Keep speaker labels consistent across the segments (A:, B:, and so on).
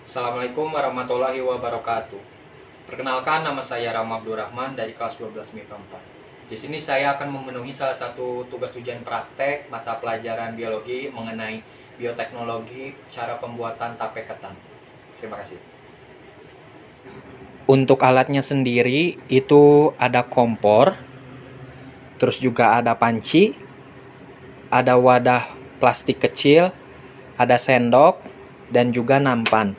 A: Assalamualaikum warahmatullahi wabarakatuh. Perkenalkan, nama saya Rama Abdurrahman dari kelas 12 MIPA 4. Di sini saya akan memenuhi salah satu tugas ujian praktek mata pelajaran biologi mengenai bioteknologi, cara pembuatan tape ketan. Terima kasih. Untuk alatnya sendiri itu ada kompor, terus juga ada panci, ada wadah plastik kecil, ada sendok, dan juga nampan.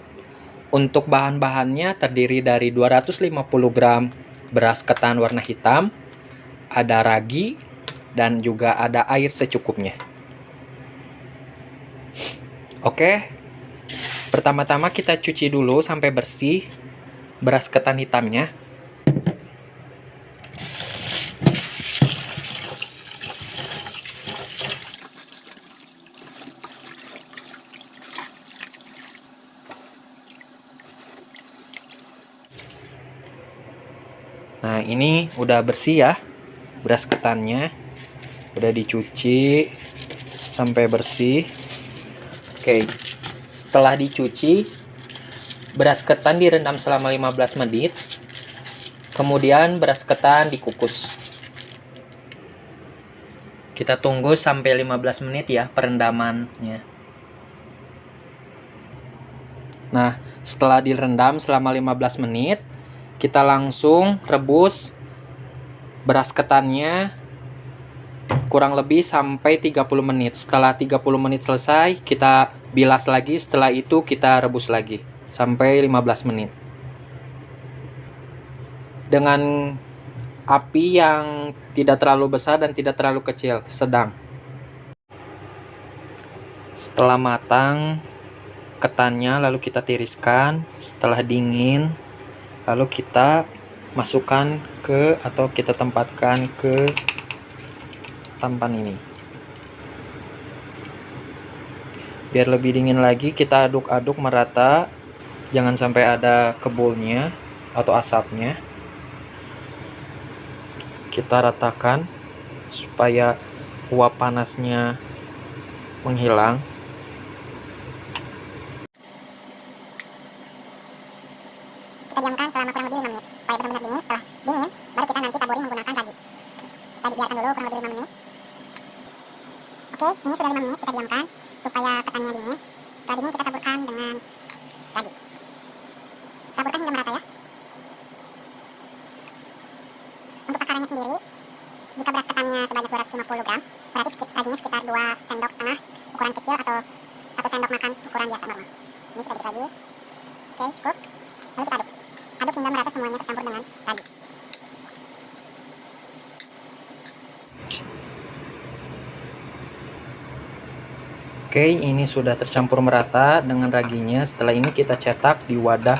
A: Untuk bahan-bahannya terdiri dari 250 gram beras ketan warna hitam, ada ragi, dan juga ada air secukupnya. Oke, pertama-tama kita cuci dulu sampai bersih beras ketan hitamnya. Nah, ini udah bersih ya, beras ketannya udah dicuci sampai bersih. Oke, setelah dicuci, beras ketan direndam selama 15 menit. Kemudian beras ketan dikukus. Kita tunggu sampai 15 menit ya perendamannya. Nah, setelah direndam selama 15 menit, kita langsung rebus beras ketannya kurang lebih sampai 30 menit. Setelah 30 menit selesai, kita bilas lagi. Setelah itu kita rebus lagi sampai 15 menit. Dengan api yang tidak terlalu besar dan tidak terlalu kecil, sedang. Setelah matang ketannya, lalu kita tiriskan. Setelah dingin, lalu kita masukkan ke atau kita tempatkan ke tampan ini. Biar lebih dingin lagi, kita aduk-aduk merata, jangan sampai ada kebulnya atau asapnya. Kita ratakan supaya uap panasnya menghilang.
B: Kita diamkan selama kurang lebih 5 menit supaya benar-benar dingin. Setelah dingin, baru kita nanti taburi menggunakan ragi. Kita dibiarkan dulu kurang lebih 5 menit. Oke, ini sudah 5 menit, kita diamkan supaya ketannya dingin. Setelah dingin kita taburkan dengan ragi. Taburkan hingga merata ya. Untuk takarannya sendiri, jika beras ketannya sebanyak 250 gram, berarti raginya sekitar 2 sendok setengah ukuran kecil atau 1 sendok makan ukuran biasa normal. Ini kita dikit lagi. Oke, cukup. Lalu kita aduk. Aduk hingga merata semuanya tercampur dengan ragi.
A: Oke, ini sudah tercampur merata dengan raginya. Setelah ini kita cetak di wadah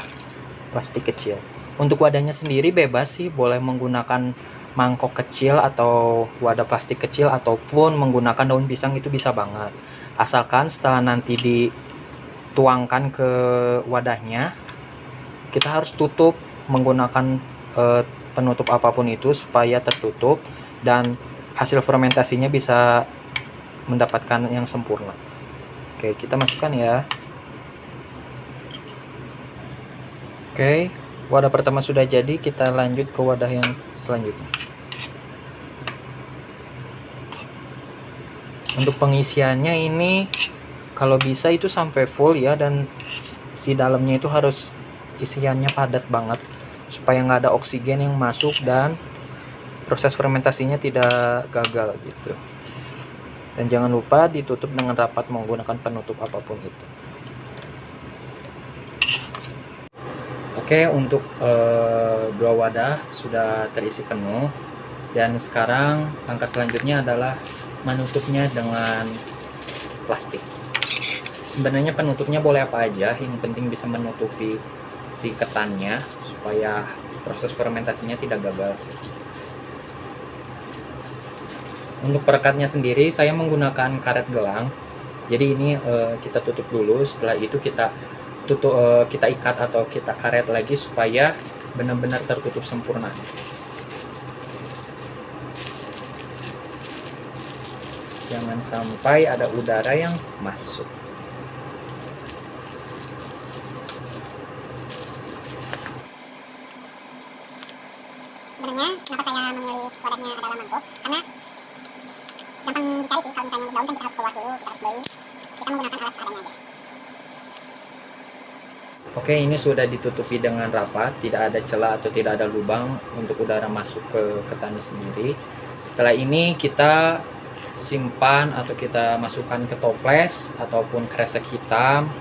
A: plastik kecil. Untuk wadahnya sendiri bebas sih, boleh menggunakan mangkok kecil atau wadah plastik kecil ataupun menggunakan daun pisang, itu bisa banget. Asalkan setelah nanti dituangkan ke wadahnya, kita harus tutup menggunakan penutup apapun itu supaya tertutup dan hasil fermentasinya bisa mendapatkan yang sempurna. Oke, kita masukkan ya. Oke, wadah pertama sudah jadi, kita lanjut ke wadah yang selanjutnya. Untuk pengisiannya ini kalau bisa itu sampai full ya, dan si dalamnya itu harus isiannya padat banget supaya nggak ada oksigen yang masuk dan proses fermentasinya tidak gagal gitu. Dan jangan lupa ditutup dengan rapat menggunakan penutup apapun itu. Oke, untuk dua wadah sudah terisi penuh, dan sekarang langkah selanjutnya adalah menutupnya dengan plastik. Sebenarnya penutupnya boleh apa aja, yang penting bisa menutupi si ketannya supaya proses fermentasinya tidak gagal. Untuk perekatnya sendiri saya menggunakan karet gelang. Jadi ini kita tutup dulu, setelah itu kita kita ikat atau kita karet lagi supaya benar-benar tertutup sempurna. Jangan sampai ada udara yang masuk.
B: Kenapa saya memilih wadahnya adalah mangkok? Karena gampang dicari sih. Kalau misalnya untuk daun kan kita harus keluar dulu, kita harus beli. Kita menggunakan alat seadanya aja.
A: Oke, ini sudah ditutupi dengan rapat, tidak ada celah atau tidak ada lubang untuk udara masuk ke ketannya sendiri. Setelah ini kita simpan atau kita masukkan ke toples ataupun kresek hitam,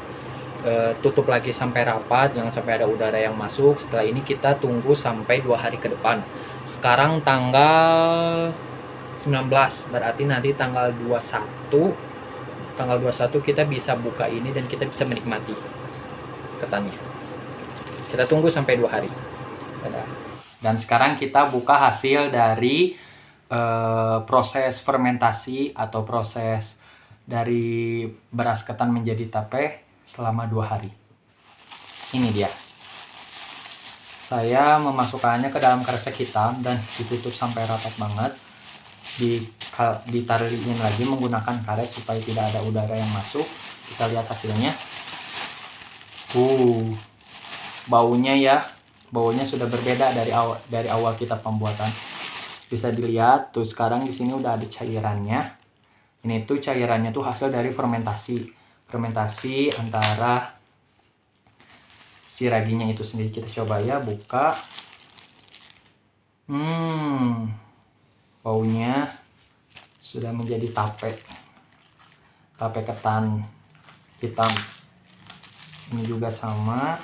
A: tutup lagi sampai rapat, jangan sampai ada udara yang masuk. Setelah ini kita tunggu sampai 2 hari ke depan. Sekarang tanggal 19, berarti nanti tanggal 21 kita bisa buka ini dan kita bisa menikmati ketannya. Kita tunggu sampai 2 hari. Dan sekarang kita buka hasil dari proses fermentasi atau proses dari beras ketan menjadi tape selama 2 hari. Ini dia. Saya memasukkannya ke dalam kresek hitam dan ditutup sampai rapat banget. Ditaruhin lagi menggunakan karet supaya tidak ada udara yang masuk. Kita lihat hasilnya. Baunya ya, baunya sudah berbeda dari awal kita pembuatan. Bisa dilihat tuh, sekarang di sini udah ada cairannya. Ini tuh cairannya tuh hasil dari fermentasi antara si raginya itu sendiri. Kita coba ya, buka. Baunya sudah menjadi tape ketan hitam. Ini juga sama,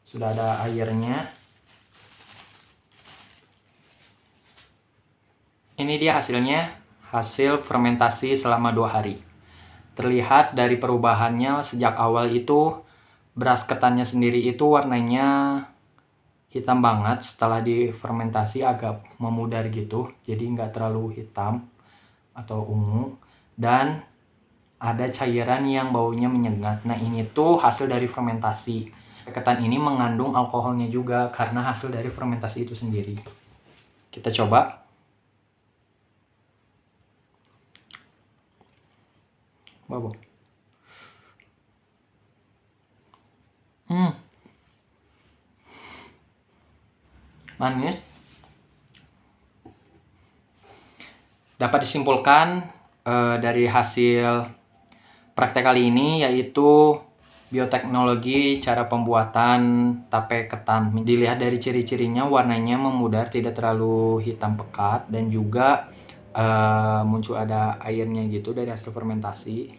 A: sudah ada airnya. Ini dia hasilnya, hasil fermentasi selama 2 hari. Terlihat dari perubahannya sejak awal itu, beras ketannya sendiri itu warnanya hitam banget. Setelah difermentasi agak memudar gitu, jadi nggak terlalu hitam atau ungu. Dan ada cairan yang baunya menyengat. Nah, ini tuh hasil dari fermentasi. Ketan ini mengandung alkoholnya juga karena hasil dari fermentasi itu sendiri. Kita coba. Bobo. Manis. Dapat disimpulkan dari hasil praktek kali ini, yaitu bioteknologi cara pembuatan tape ketan. Dilihat dari ciri-cirinya, warnanya memudar, tidak terlalu hitam pekat, dan juga muncul ada airnya gitu dari hasil fermentasi.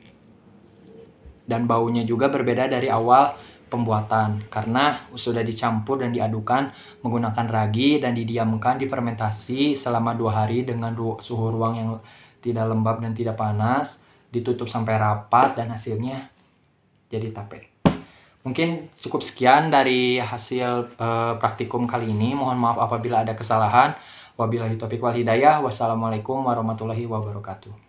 A: Dan baunya juga berbeda dari awal pembuatan karena sudah dicampur dan diadukan menggunakan ragi dan didiamkan difermentasi selama 2 hari dengan suhu ruang yang tidak lembab dan tidak panas. Ditutup sampai rapat dan hasilnya jadi tape. Mungkin cukup sekian dari hasil praktikum kali ini. Mohon maaf apabila ada kesalahan. Wabillahi taufiq wal hidayah. Wassalamualaikum warahmatullahi wabarakatuh.